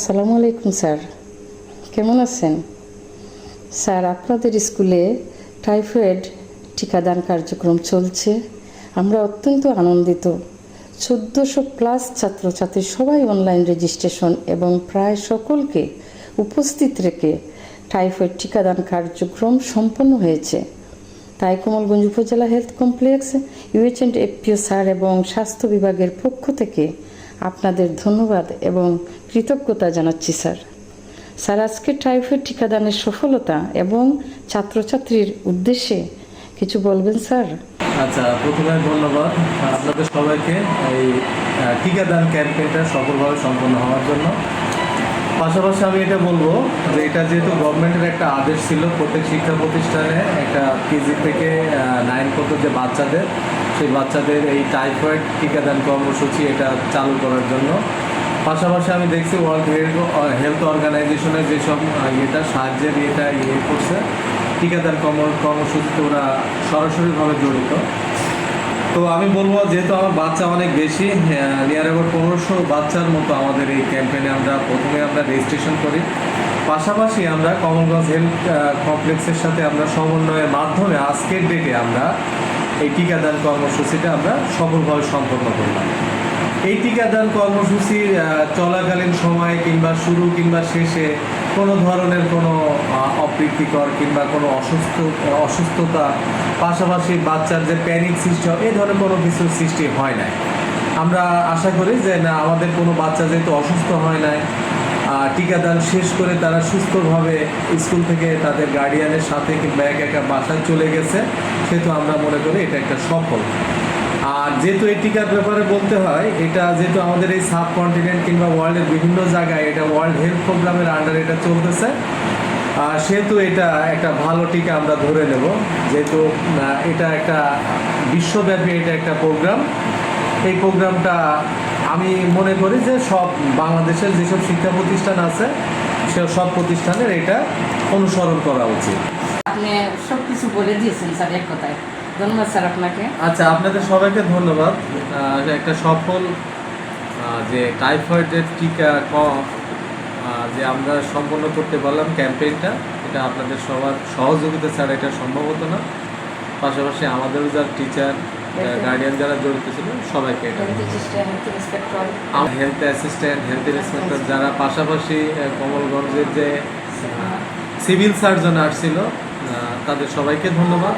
আসসালামু আলাইকুম স্যার, কেমন আছেন? স্যার, আপনাদের স্কুলে টাইফয়েড টিকাদান কার্যক্রম চলছে। আমরা অত্যন্ত আনন্দিত। 1400+ ছাত্রছাত্রী সবাই অনলাইন রেজিস্ট্রেশন এবং প্রায় সকলকে উপস্থিত রেখে টাইফয়েড টিকাদান কার্যক্রম সম্পন্ন হয়েছে। তাই কমলগঞ্জ উপজেলা হেলথ কমপ্লেক্স, UH&FPO স্যার এবং স্বাস্থ্য বিভাগের পক্ষ থেকে আপনাদের ধন্যবাদ এবং কৃতজ্ঞতা জানাচ্ছি স্যার। স্যার, আজকে টাইফয়েড টিকাদানের সফলতা এবং ছাত্রছাত্রীর উদ্দেশ্যে কিছু বলবেন স্যার? আচ্ছা, প্রথমে ধন্যবাদ আপনাদের সবাইকে এই টিকাদান ক্যাম্পেইনটা সফলভাবে সম্পন্ন হওয়ার জন্য। পাশাপাশি আমি এটা বলবো যে এটা যেহেতু গভর্নমেন্টের একটা আদেশ ছিল প্রত্যেক শিক্ষা প্রতিষ্ঠানে একটা কেজি থেকে 9 পর্যন্ত যে বাচ্চাদের, সেই বাচ্চাদের এই টাইফয়েড টিকাদান কর্মসূচি এটা চালু করার জন্য। পাশাপাশি আমি দেখছি ওয়ার্ল্ড হেলথ অর্গানাইজেশনের যেসব সাহায্যের করছে টিকাদান কর্মসূচিতে ওরা সরাসরিভাবে জড়িত। তো আমি বলবো যেহেতু আমার বাচ্চা অনেক বেশি, নিয়ার অ্যাবাউট 1500 বাচ্চার মতো আমাদের এই ক্যাম্পেইনে প্রথমে আমরা রেজিস্ট্রেশন করি। পাশাপাশি আমরা কমলগঞ্জ হেলথ কমপ্লেক্সের সাথে আমরা সমন্বয়ের মাধ্যমে আজকের ডেটে আমরা এই টিকাদান কর্মসূচিটা আমরা সফলভাবে সম্পন্ন করলাম। এই টিকাদান কর্মসূচির চলাকালীন সময় কিংবা শুরু কিংবা শেষে কোনো ধরনের কোনো অপ্রীতিকর কিংবা কোনো অসুস্থতা, পাশাপাশি বাচ্চার যে প্যানিক সৃষ্টি হয়, এই ধরনের কোনো কিছুর সৃষ্টি হয় নাই। আমরা আশা করি যে না, আমাদের কোনো বাচ্চা যেহেতু অসুস্থ হয় নাই, টিকাদান শেষ করে তারা সুস্থভাবে স্কুল থেকে তাদের গার্ডিয়ানের সাথে কিংবা একা বাসায় চলে গেছে, সেহেতু আমরা মনে করি এটা একটা সফল। আর যেহেতু এই টিকার ব্যাপারে বলতে হয়, এটা যেহেতু আমাদের এই সাবকন্টিনেন্ট কিংবা ওয়ার্ল্ডের বিভিন্ন জায়গায় এটা ওয়ার্ল্ড হেলথ প্রোগ্রামের আন্ডারে এটা চলতেছে, সেহেতু এটা একটা ভালো টিকা আমরা ধরে নেব। যেহেতু এটা একটা বিশ্বব্যাপী এটা একটা প্রোগ্রাম, এই প্রোগ্রামটা আমি মনে করি যে সব বাংলাদেশের যেসব শিক্ষা প্রতিষ্ঠান আছে সব প্রতিষ্ঠানের এটা অনুসরণ করা উচিত। আপনি সব কিছু বলে দিয়েছেন স্যার এক কথায়। ধন্যবাদ স্যার আপনাকে। আচ্ছা, আপনাদের সবাইকে ধন্যবাদ। একটা সফল যে টাইফয়েডের টিকা যে আমরা সম্পন্ন করতে পারলাম ক্যাম্পেইনটা, এটা আপনাদের সবার সহযোগিতা ছাড়া এটা সম্ভব হতো না। পাশাপাশি আমাদেরও যারা টিচার, গার্ডিয়ান যারা জড়িত ছিল সবাইকে, এটা হেলথ অ্যাসিস্ট্যান্ট, হেলথ ইন্সপেক্টর যারা, পাশাপাশি কমলগঞ্জের যে সিভিল সার্জন আসছিল, তাদের সবাইকে ধন্যবাদ।